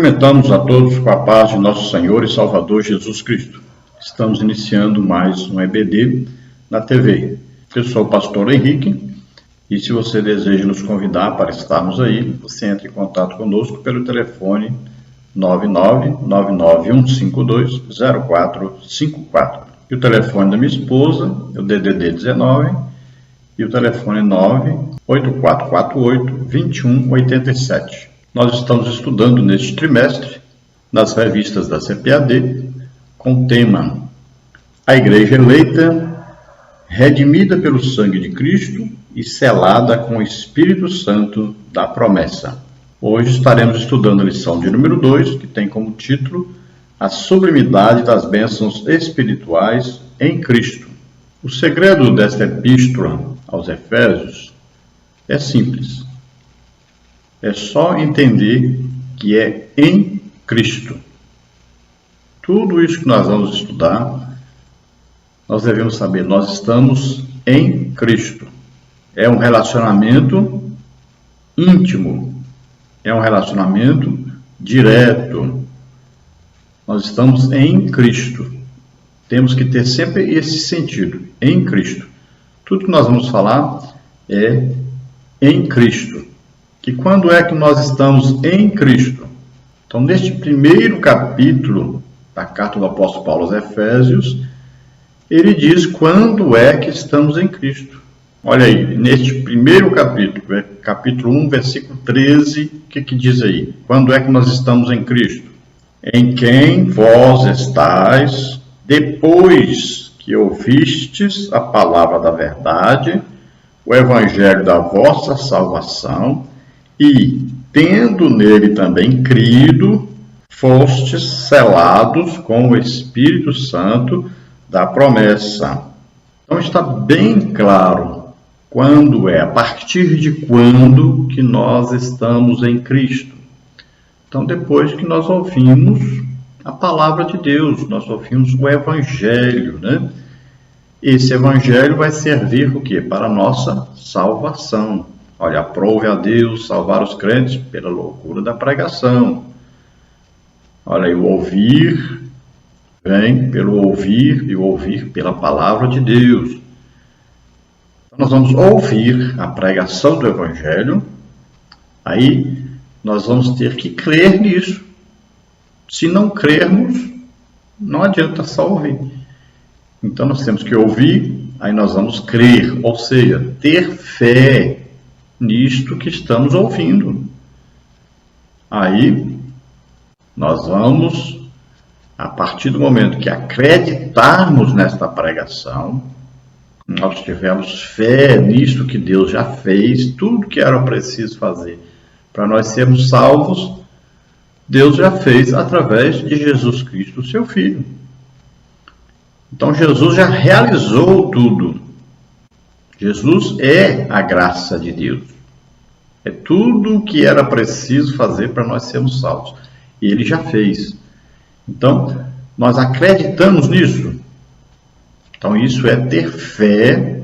Cumprimentamos a todos com a paz de nosso Senhor e Salvador Jesus Cristo. Estamos iniciando mais um EBD na TV. Eu sou o pastor Henrique e se você deseja nos convidar para estarmos aí, você entra em contato conosco pelo telefone 99951520454. E o telefone da minha esposa é o DDD 19 e o telefone é 98448-2187. Nós estamos estudando neste trimestre, nas revistas da CPAD, com o tema A Igreja Eleita, redimida pelo sangue de Cristo e selada com o Espírito Santo da promessa. Hoje estaremos estudando a lição de número 2, que tem como título A Sublimidade das Bênçãos Espirituais em Cristo. O segredo desta epístola aos Efésios é simples. É só entender que é em Cristo. Tudo isso que nós vamos estudar, nós devemos saber, nós estamos em Cristo. É um relacionamento íntimo, é um relacionamento direto. Nós estamos em Cristo. Temos que ter sempre esse sentido, em Cristo. Tudo que nós vamos falar é em Cristo. E quando é que nós estamos em Cristo? Então, neste primeiro capítulo da carta do apóstolo Paulo aos Efésios, ele diz quando é que estamos em Cristo. Olha aí, neste primeiro capítulo, capítulo 1, versículo 13, o que diz aí? Quando é que nós estamos em Cristo? Em quem vós estáis, depois que ouvistes a palavra da verdade, o evangelho da vossa salvação, e, tendo nele também crido, fostes selados com o Espírito Santo da promessa. Então está bem claro quando é, a partir de quando que nós estamos em Cristo. Então depois que nós ouvimos a palavra de Deus, nós ouvimos o Evangelho, né? Esse Evangelho vai servir o quê? Para a nossa salvação. Olha, aprove a Deus salvar os crentes pela loucura da pregação. Olha, e o ouvir vem pelo ouvir e o ouvir pela palavra de Deus. Então, nós vamos ouvir a pregação do Evangelho, aí nós vamos ter que crer nisso. Se não crermos, não adianta só ouvir. Então, nós temos que ouvir, aí nós vamos crer, ou seja, ter fé nisto que estamos ouvindo. Aí, nós vamos, a partir do momento que acreditarmos nesta pregação, nós tivermos fé nisto que Deus já fez, tudo que era preciso fazer para nós sermos salvos, Deus já fez através de Jesus Cristo, seu Filho. Então, Jesus já realizou tudo. Jesus é a graça de Deus. É tudo o que era preciso fazer para nós sermos salvos. E Ele já fez. Então, nós acreditamos nisso. Então, isso é ter fé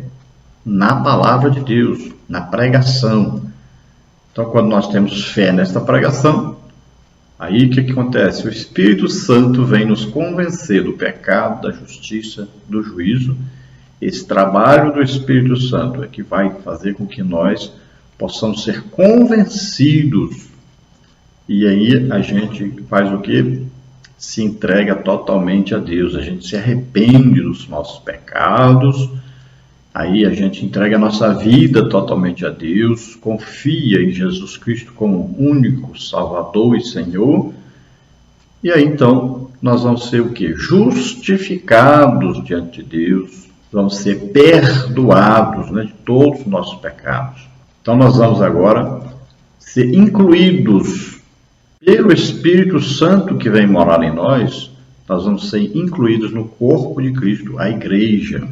na palavra de Deus, na pregação. Então, quando nós temos fé nesta pregação, aí o que acontece? O Espírito Santo vem nos convencer do pecado, da justiça, do juízo. Esse trabalho do Espírito Santo é que vai fazer com que nós possamos ser convencidos. E aí a gente faz o quê? Se entrega totalmente a Deus. A gente se arrepende dos nossos pecados. Aí a gente entrega a nossa vida totalmente a Deus. Confia em Jesus Cristo como único Salvador e Senhor. E aí então nós vamos ser o quê? Justificados diante de Deus. Vamos ser perdoados, né, de todos os nossos pecados. Então nós vamos agora ser incluídos pelo Espírito Santo que vem morar em nós. Nós vamos ser incluídos no corpo de Cristo, a igreja.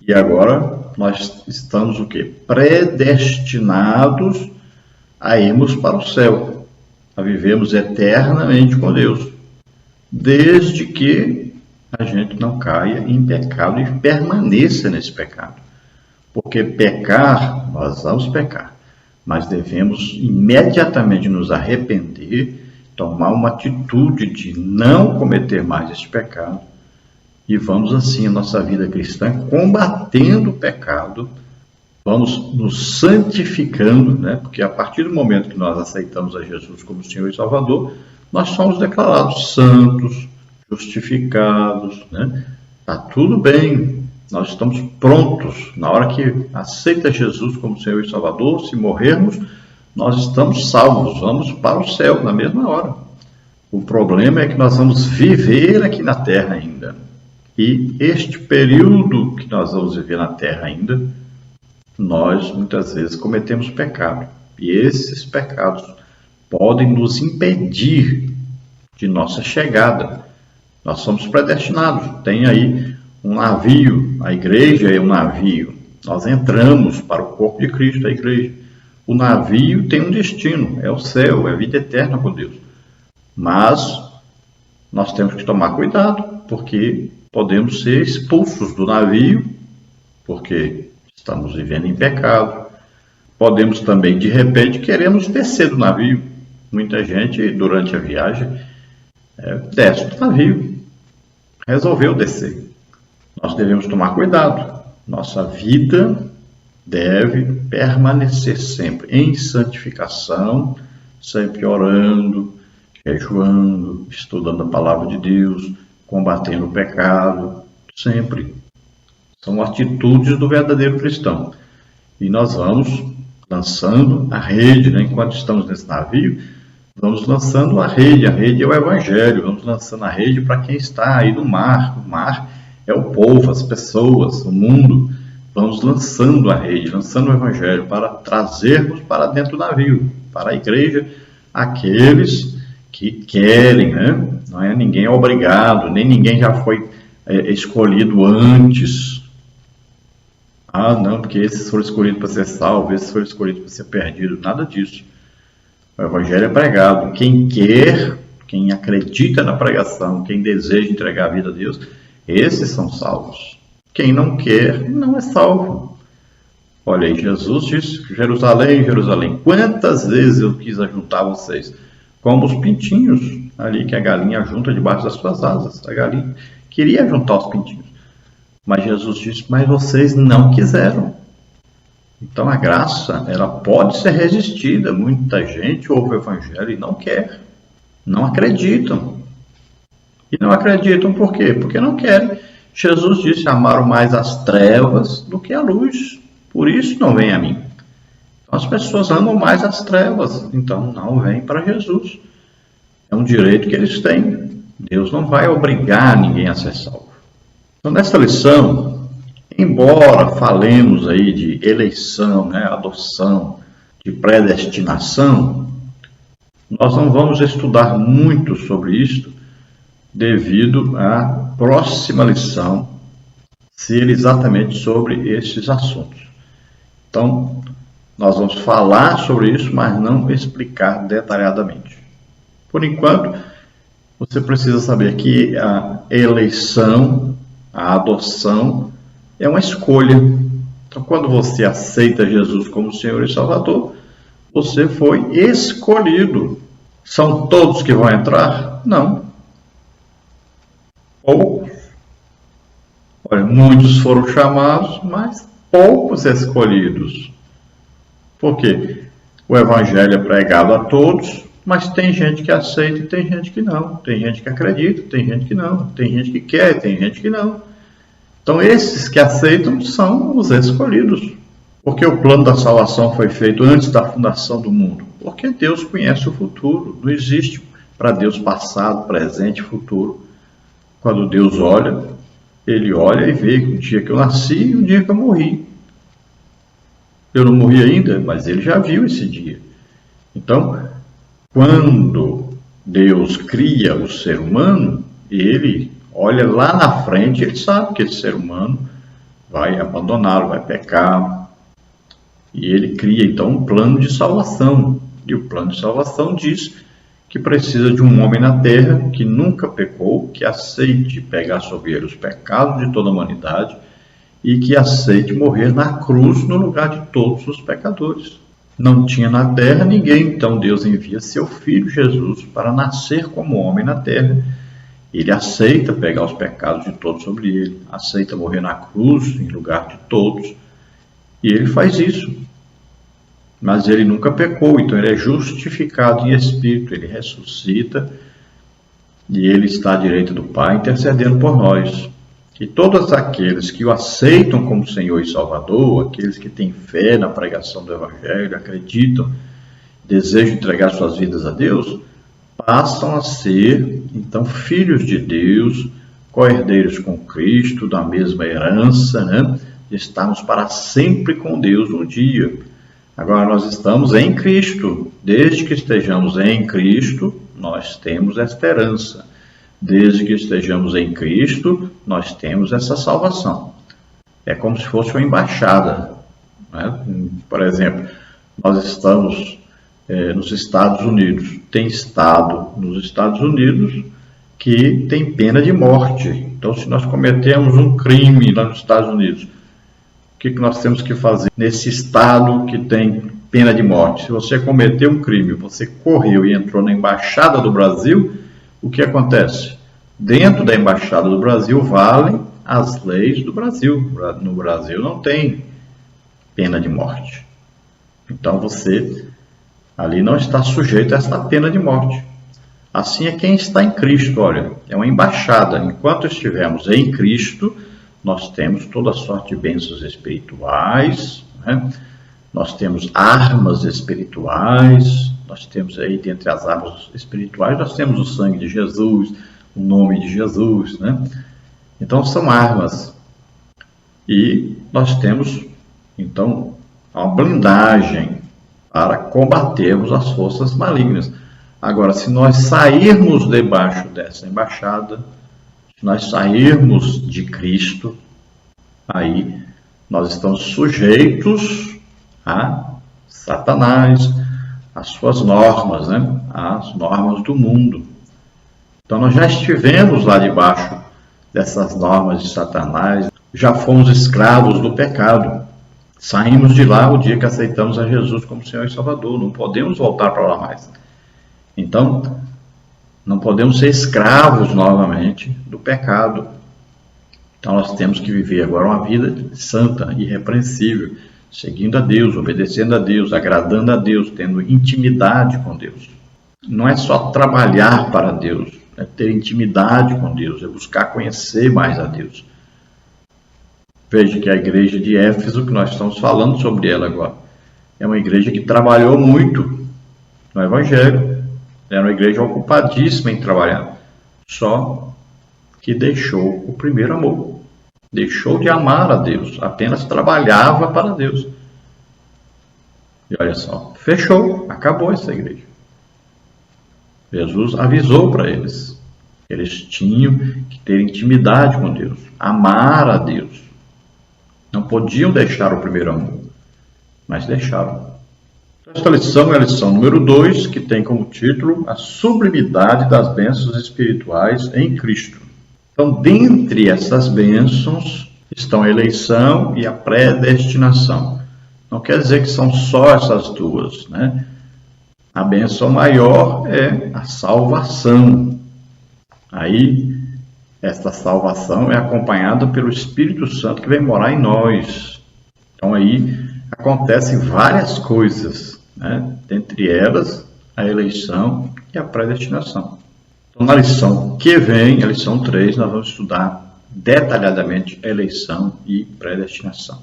E agora nós estamos o quê? Predestinados a irmos para o céu, a vivermos eternamente com Deus, desde que a gente não caia em pecado e permaneça nesse pecado. Porque pecar, nós vamos pecar, mas devemos imediatamente nos arrepender tomar uma atitude de não cometer mais este pecado, e vamos assim a nossa vida cristã combatendo o pecado, vamos nos santificando, né? Porque a partir do momento que nós aceitamos a Jesus como Senhor e Salvador, nós somos declarados santos, justificados, né? Tá tudo bem, nós estamos prontos. Na hora que aceita Jesus como Senhor e Salvador, se morrermos, nós estamos salvos, vamos para o céu na mesma hora. O problema é que nós vamos viver aqui na terra ainda. E este período que nós vamos viver na terra ainda, nós muitas vezes cometemos pecado. E esses pecados podem nos impedir de nossa chegada. Nós somos predestinados. Tem aí um navio, a igreja é um navio. Nós entramos para o corpo de Cristo, a igreja. O navio tem um destino, é o céu, é a vida eterna com Deus. Mas nós temos que tomar cuidado, porque podemos ser expulsos do navio, porque estamos vivendo em pecado. Podemos também, de repente, queremos descer do navio. Muita gente, durante a viagem, desce do navio. Resolveu descer. Nós devemos tomar cuidado. Nossa vida deve permanecer sempre em santificação, sempre orando, jejuando, estudando a palavra de Deus, combatendo o pecado, sempre. São atitudes do verdadeiro cristão. E nós vamos lançando a rede, né? Enquanto estamos nesse navio, vamos lançando a rede é o Evangelho, vamos lançando a rede para quem está aí no mar. O mar é o povo, as pessoas, o mundo. Vamos lançando a rede, lançando o Evangelho para trazermos para dentro do navio, para a igreja, aqueles que querem, né? Não é ninguém obrigado, nem ninguém já foi escolhido antes. Ah, não, porque esses foram escolhidos para ser salvos, esses foram escolhidos para ser perdidos, nada disso. O Evangelho é pregado. Quem quer, quem acredita na pregação, quem deseja entregar a vida a Deus, esses são salvos. Quem não quer, não é salvo. Olha aí, Jesus disse, Jerusalém, Jerusalém, quantas vezes eu quis ajuntar vocês, como os pintinhos ali que a galinha junta debaixo das suas asas. A galinha queria juntar os pintinhos. Mas Jesus disse, mas vocês não quiseram. Então a graça, ela pode ser resistida. Muita gente ouve o Evangelho e não quer. Não acreditam. E não acreditam por quê? Porque não querem. Jesus disse, amaram mais as trevas do que a luz. Por isso não vem a mim. Então as pessoas amam mais as trevas. Então não vêm para Jesus. É um direito que eles têm. Deus não vai obrigar ninguém a ser salvo. Então nessa lição, embora falemos aí de eleição, né, adoção, de predestinação, nós não vamos estudar muito sobre isso, devido à próxima lição ser exatamente sobre esses assuntos. Então, nós vamos falar sobre isso, mas não explicar detalhadamente. Por enquanto, você precisa saber que a eleição, a adoção, é uma escolha. Então, quando você aceita Jesus como Senhor e Salvador, você foi escolhido. São todos que vão entrar? Não. Poucos. Olha, muitos foram chamados, mas poucos escolhidos. Por quê? O Evangelho é pregado a todos, mas tem gente que aceita e tem gente que não. Tem gente que acredita, tem gente que não. Tem gente que quer, tem gente que não. Então, esses que aceitam são os escolhidos. Porque o plano da salvação foi feito antes da fundação do mundo. Porque Deus conhece o futuro. Não existe para Deus passado, presente e futuro. Quando Deus olha, Ele olha e vê o dia que eu nasci e o dia que eu morri. Eu não morri ainda, mas Ele já viu esse dia. Então, quando Deus cria o ser humano, Ele olha lá na frente, Ele sabe que esse ser humano vai abandoná-lo, vai pecar. E Ele cria, então, um plano de salvação. E o plano de salvação diz que precisa de um homem na terra que nunca pecou, que aceite pegar sobre ele os pecados de toda a humanidade e que aceite morrer na cruz no lugar de todos os pecadores. não tinha na terra ninguém. Então Deus envia seu Filho Jesus para nascer como homem na terra. Ele aceita pegar os pecados de todos sobre ele, aceita morrer na cruz em lugar de todos, e ele faz isso. Mas ele nunca pecou, então ele é justificado em espírito, ele ressuscita e ele está à direita do Pai intercedendo por nós. E todos aqueles que o aceitam como Senhor e Salvador, aqueles que têm fé na pregação do Evangelho, acreditam, desejam entregar suas vidas a Deus, passam a ser, então, filhos de Deus, co-herdeiros com Cristo, da mesma herança, né? De estarmos para sempre com Deus um dia. Agora, nós estamos em Cristo. Desde que estejamos em Cristo, nós temos esta herança. Desde que estejamos em Cristo, nós temos essa salvação. É como se fosse uma embaixada, né? Por exemplo, nós estamos nos Estados Unidos. Tem estado nos Estados Unidos que tem pena de morte. Então, se nós cometemos um crime lá nos Estados Unidos, o que nós temos que fazer nesse estado que tem pena de morte? Se você cometeu um crime, você correu e entrou na Embaixada do Brasil, o que acontece? Dentro da Embaixada do Brasil valem as leis do Brasil. No Brasil não tem pena de morte. Então você ali não está sujeito a esta pena de morte. Assim é quem está em Cristo, olha, é uma embaixada. Enquanto estivermos em Cristo, nós temos toda sorte de bênçãos espirituais, né? Nós temos armas espirituais, nós temos aí, dentre as armas espirituais, nós temos o sangue de Jesus, o nome de Jesus, né? Então são armas. E nós temos, então, uma blindagem para combatermos as forças malignas. Agora, se nós sairmos debaixo dessa embaixada, se nós sairmos de Cristo, aí nós estamos sujeitos a Satanás, às suas normas, né? As normas do mundo. Então, nós já estivemos lá debaixo dessas normas de Satanás, já fomos escravos do pecado. Saímos de lá o dia que aceitamos a Jesus como Senhor e Salvador. Não podemos voltar para lá mais. Então, não podemos ser escravos novamente do pecado. Então, nós temos que viver agora uma vida santa, irrepreensível, seguindo a Deus, obedecendo a Deus, agradando a Deus, tendo intimidade com Deus. Não é só trabalhar para Deus, é ter intimidade com Deus, é buscar conhecer mais a Deus. Veja que a igreja de Éfeso, que nós estamos falando sobre ela agora, é uma igreja que trabalhou muito no Evangelho. Era uma igreja ocupadíssima em trabalhar, só que deixou o primeiro amor. Deixou de amar a Deus, apenas trabalhava para Deus. E olha só, fechou, acabou essa igreja. Jesus avisou para eles. Eles tinham que ter intimidade com Deus, amar a Deus. Não podiam deixar o primeiro amor, mas deixaram. Esta lição é a lição número 2, que tem como título a sublimidade das bênçãos espirituais em Cristo. Então, dentre essas bênçãos estão a eleição e a predestinação. Não quer dizer que são só essas duas, né? A bênção maior é a salvação. Aí, esta salvação é acompanhada pelo Espírito Santo que vem morar em nós. Então, aí acontecem várias coisas, né? Dentre elas, a eleição e a predestinação. Então, na lição que vem, a lição 3, nós vamos estudar detalhadamente a eleição e predestinação.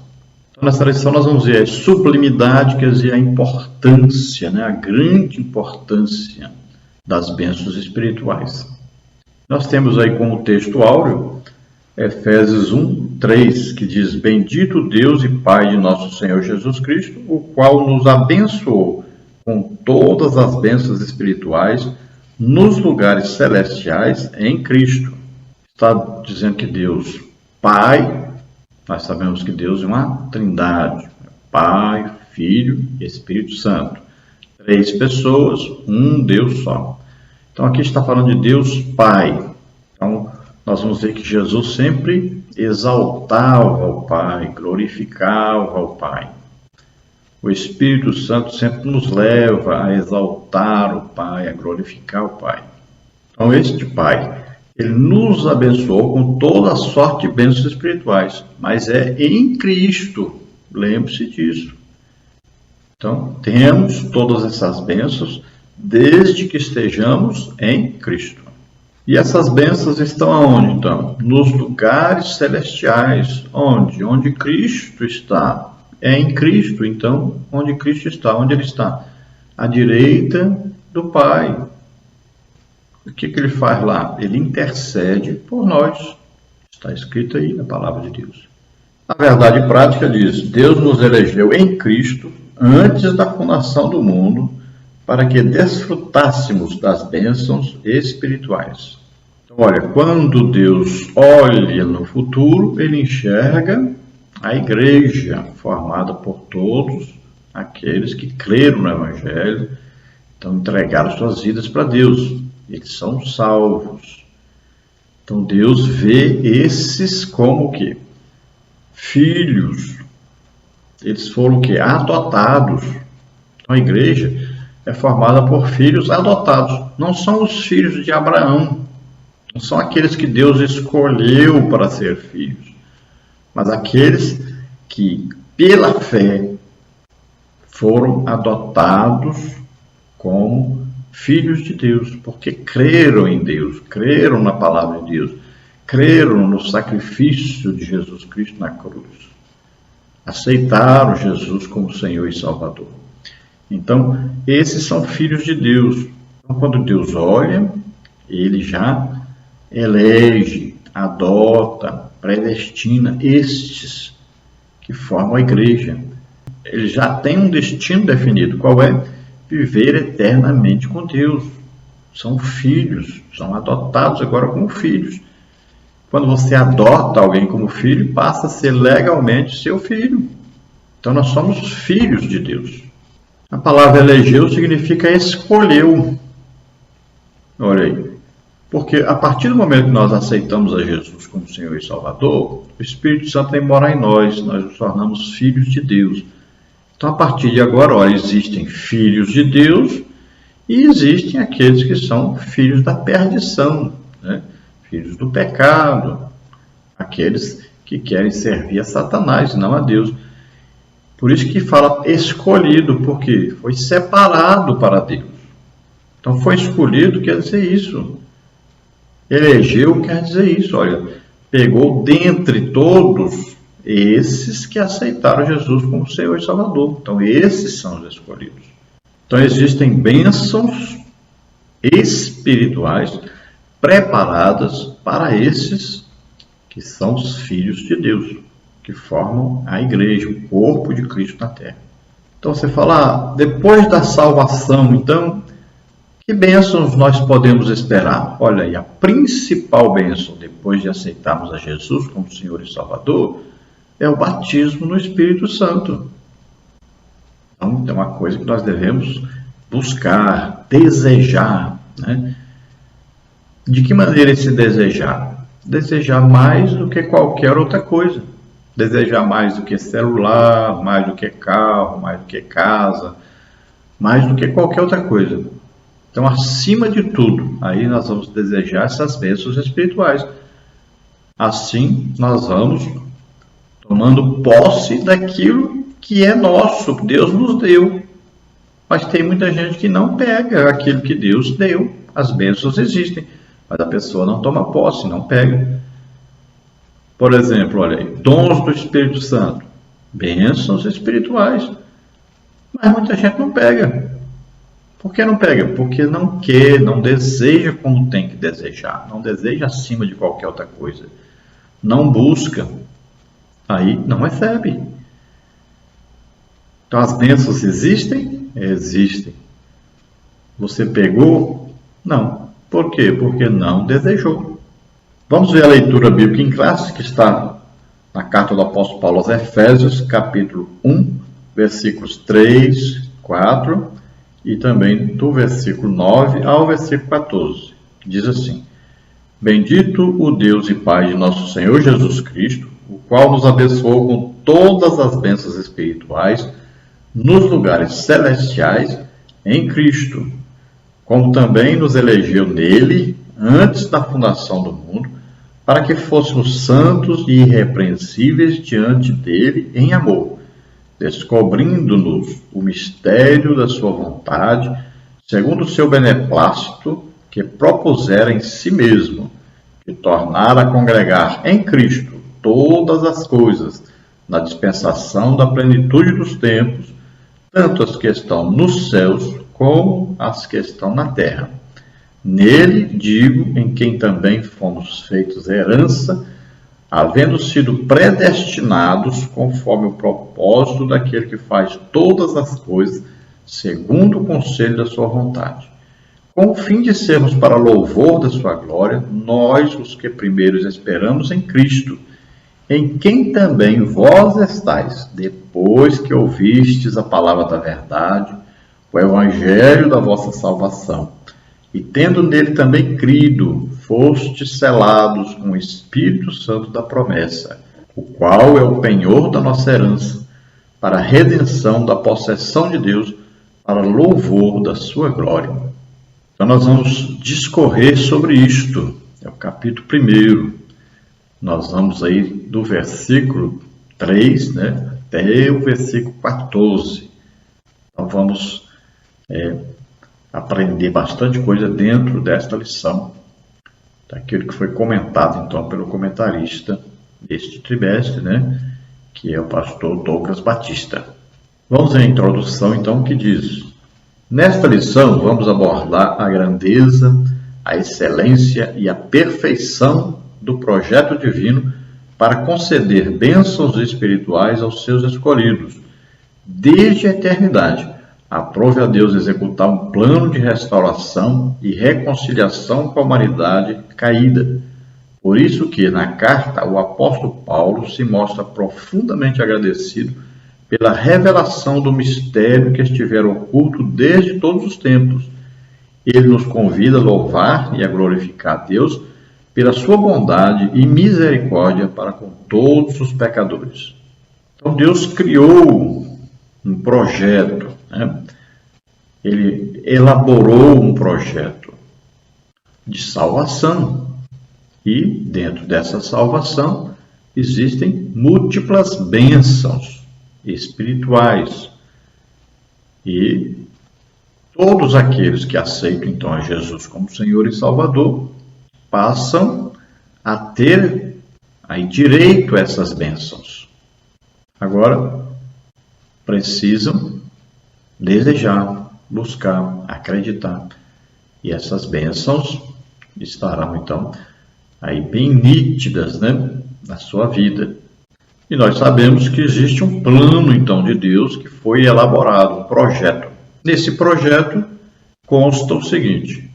Então, nessa lição nós vamos ver a sublimidade, quer dizer, a importância, né? A grande importância das bênçãos espirituais. Nós temos aí como texto áureo Efésios 1, 3, que diz: Bendito Deus e Pai de nosso Senhor Jesus Cristo, o qual nos abençoou com todas as bênçãos espirituais nos lugares celestiais em Cristo. Está dizendo que Deus, Pai, nós sabemos que Deus é uma trindade, Pai, Filho e Espírito Santo. 3 pessoas, um Deus só. Então aqui está falando de Deus Pai. Então nós vamos ver que Jesus sempre exaltava o Pai, glorificava o Pai. O Espírito Santo sempre nos leva a exaltar o Pai, a glorificar o Pai. Então, este Pai, Ele nos abençoou com toda a sorte de bênçãos espirituais, mas é em Cristo, lembre-se disso. Então, temos todas essas bênçãos desde que estejamos em Cristo. E essas bênçãos estão aonde, então? Nos lugares celestiais. Onde? Onde Cristo está. É em Cristo, então, onde Cristo está. Onde Ele está? À direita do Pai. O que Ele faz lá? Ele intercede por nós. Está escrito aí na palavra de Deus. A verdade prática diz: Deus nos elegeu em Cristo antes da fundação do mundo, para que desfrutássemos das bênçãos espirituais. Então, olha, quando Deus olha no futuro, Ele enxerga a igreja formada por todos aqueles que creram no Evangelho, então entregaram suas vidas para Deus. Eles são salvos. Então Deus vê esses como o quê? Filhos. Eles foram o quê? Adotados. Então a igreja é formada por filhos adotados. Não são os filhos de Abraão. Não são aqueles que Deus escolheu para ser filhos. Mas aqueles que, pela fé, foram adotados como filhos de Deus, porque creram em Deus, creram na palavra de Deus, creram no sacrifício de Jesus Cristo na cruz. Aceitaram Jesus como Senhor e Salvador. Então, esses são filhos de Deus. Então, quando Deus olha, Ele já elege, adota, predestina estes que formam a igreja. Ele já tem um destino definido. Qual é? Viver eternamente com Deus. São filhos, são adotados agora como filhos. Quando você adota alguém como filho, passa a ser legalmente seu filho. Então nós somos filhos de Deus. A palavra elegeu significa escolheu. Olha aí. Porque a partir do momento que nós aceitamos a Jesus como Senhor e Salvador, o Espírito Santo vem morar em nós nos tornamos filhos de Deus. Então, a partir de agora, olha, existem filhos de Deus e existem aqueles que são filhos da perdição, né? Filhos do pecado, aqueles que querem servir a Satanás e não a Deus. Por isso que fala escolhido, porque foi separado para Deus. Então, foi escolhido quer dizer isso. Elegeu quer dizer isso, olha, pegou dentre todos esses que aceitaram Jesus como Senhor e Salvador. Então, esses são os escolhidos. Então, existem bênçãos espirituais preparadas para esses que são os filhos de Deus, que formam a igreja, o corpo de Cristo na terra. Então, você fala, depois da salvação, então, que bênçãos nós podemos esperar? Olha aí, a principal bênção, depois de aceitarmos a Jesus como Senhor e Salvador, é o batismo no Espírito Santo. Então, é uma coisa que nós devemos buscar, desejar, né? De que maneira esse desejar? Desejar mais do que qualquer outra coisa. Desejar mais do que celular, mais do que carro, mais do que casa, mais do que qualquer outra coisa. Então, acima de tudo, aí nós vamos desejar essas bênçãos espirituais. Assim, nós vamos tomando posse daquilo que é nosso, que Deus nos deu. Mas tem muita gente que não pega aquilo que Deus deu. As bênçãos existem, mas a pessoa não toma posse, não pega. Por exemplo, olha aí, dons do Espírito Santo, bênçãos espirituais. Mas muita gente não pega. Por que não pega? Porque não quer, não deseja como tem que desejar. Não deseja acima de qualquer outra coisa. Não busca. Aí não recebe. Então as bênçãos existem? Existem. Você pegou? Não. Por quê? Porque não desejou. Vamos ver a leitura bíblica em classe, que está na carta do apóstolo Paulo aos Efésios, capítulo 1, versículos 3, 4 e também do versículo 9 ao versículo 14. Diz assim: Bendito o Deus e Pai de nosso Senhor Jesus Cristo, o qual nos abençoou com todas as bênçãos espirituais nos lugares celestiais em Cristo, como também nos elegeu nele antes da fundação do mundo, para que fôssemos santos e irrepreensíveis diante dele em amor, descobrindo-nos o mistério da sua vontade, segundo o seu beneplácito, que propusera em si mesmo, de tornar a congregar em Cristo todas as coisas, na dispensação da plenitude dos tempos, tanto as que estão nos céus como as que estão na terra. Nele, digo, em quem também fomos feitos herança, havendo sido predestinados conforme o propósito daquele que faz todas as coisas, segundo o conselho da sua vontade, com o fim de sermos para louvor da sua glória, nós, os que primeiros esperamos em Cristo, em quem também vós estáis, depois que ouvistes a palavra da verdade, o evangelho da vossa salvação, e tendo nele também crido, fostes selados com o Espírito Santo da promessa, o qual é o penhor da nossa herança, para a redenção da possessão de Deus, para louvor da sua glória. Então nós vamos discorrer sobre isto, é o capítulo 1. Nós vamos aí do versículo 3, até o versículo 14. Então vamos aprender bastante coisa dentro desta lição, daquilo que foi comentado então pelo comentarista deste trimestre, que é o pastor Douglas Batista. Vamos à introdução então, que diz: nesta lição vamos abordar a grandeza, a excelência e a perfeição do projeto divino para conceder bênçãos espirituais aos seus escolhidos, desde a eternidade. Aprove a Deus executar um plano de restauração e reconciliação com a humanidade caída. Por isso que, na carta, o apóstolo Paulo se mostra profundamente agradecido pela revelação do mistério que estivera oculto desde todos os tempos. Ele nos convida a louvar e a glorificar a Deus pela sua bondade e misericórdia para com todos os pecadores. Então Deus criou um projeto, Ele elaborou um projeto de salvação, e dentro dessa salvação existem múltiplas bênçãos espirituais, e todos aqueles que aceitam então a Jesus como Senhor e Salvador passam a ter aí direito a essas bênçãos. Agora, precisam desejar, buscar, acreditar, e essas bênçãos estarão então aí bem nítidas, na sua vida. E nós sabemos que existe um plano então de Deus que foi elaborado, um projeto. Nesse projeto consta o seguinte: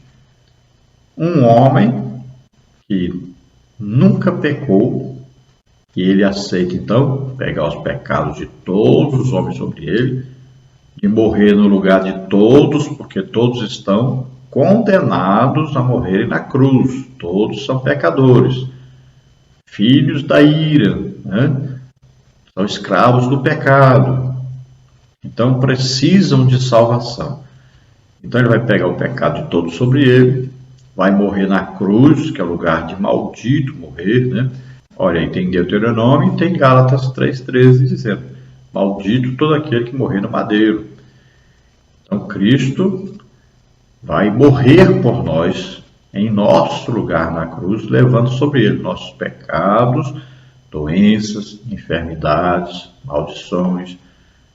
um homem que nunca pecou, e ele aceita então pegar os pecados de todos os homens sobre ele, de morrer no lugar de todos, porque todos estão condenados a morrerem na cruz, todos são pecadores, filhos da ira, são escravos do pecado, então precisam de salvação. Então ele vai pegar o pecado de todos sobre ele, vai morrer na cruz, que é o lugar de maldito morrer, Olha, aí tem Deuteronômio e tem Gálatas 3,13 dizendo: maldito todo aquele que morrer no madeiro. Então Cristo vai morrer por nós, em nosso lugar na cruz, levando sobre ele nossos pecados, doenças, enfermidades, maldições.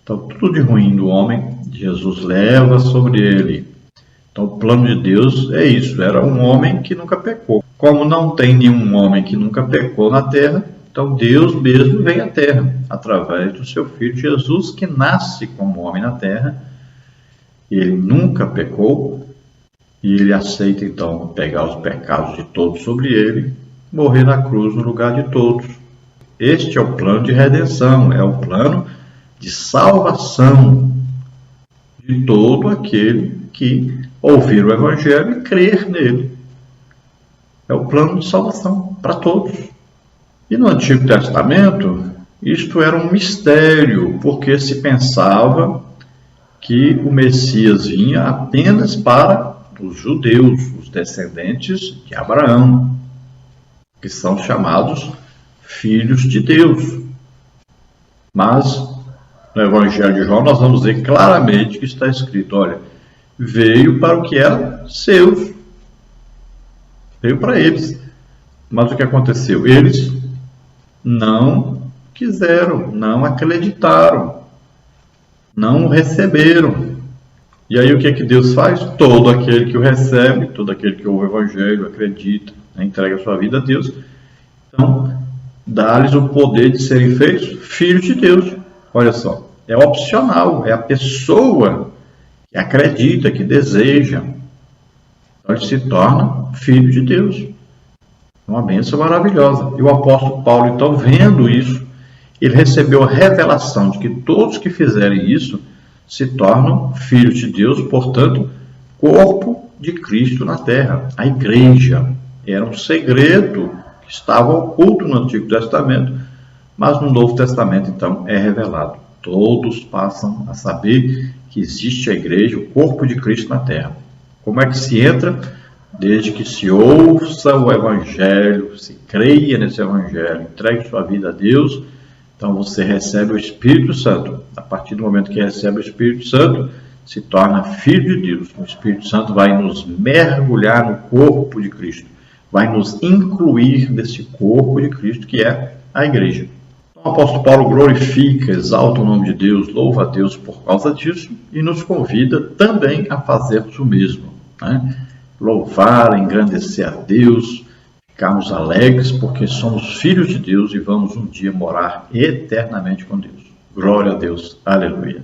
Então tudo de ruim do homem, Jesus leva sobre ele. Então o plano de Deus é isso, era um homem que nunca pecou. Como não tem nenhum homem que nunca pecou na terra, então Deus mesmo vem à terra, através do seu Filho Jesus, que nasce como homem na terra. Ele nunca pecou, e ele aceita então pegar os pecados de todos sobre ele, morrer na cruz no lugar de todos. Este é o plano de redenção, é o plano de salvação de todo aquele que ouvir o Evangelho e crer nele. É o plano de salvação para todos. E no Antigo Testamento, isto era um mistério, porque se pensava que o Messias vinha apenas para os judeus, os descendentes de Abraão, que são chamados filhos de Deus. Mas no Evangelho de João nós vamos ver claramente que está escrito, olha, veio para o que era seus, veio para eles. Mas o que aconteceu? Eles não quiseram, não acreditaram, não o receberam. E aí o que é que Deus faz? Todo aquele que o recebe, todo aquele que ouve o Evangelho, acredita, entrega a sua vida a Deus, então dá-lhes o poder de serem feitos filhos de Deus. Olha só, é opcional, é a pessoa que acredita, que deseja. Então ele se torna filho de Deus. Uma bênção maravilhosa. E o apóstolo Paulo, então, vendo isso, ele recebeu a revelação de que todos que fizerem isso se tornam filhos de Deus, portanto, corpo de Cristo na terra. A igreja era um segredo que estava oculto no Antigo Testamento, mas no Novo Testamento, então, é revelado. Todos passam a saber que existe a igreja, o corpo de Cristo na terra. Como é que se entra? Desde que se ouça o Evangelho, se creia nesse Evangelho, entregue sua vida a Deus, então você recebe o Espírito Santo. A partir do momento que recebe o Espírito Santo, se torna filho de Deus. O Espírito Santo vai nos mergulhar no corpo de Cristo, vai nos incluir nesse corpo de Cristo que é a igreja. Então, o apóstolo Paulo glorifica, exalta o nome de Deus, louva a Deus por causa disso e nos convida também a fazermos o mesmo, né? Louvar, engrandecer a Deus, ficarmos alegres porque somos filhos de Deus e vamos um dia morar eternamente com Deus. Glória a Deus. Aleluia.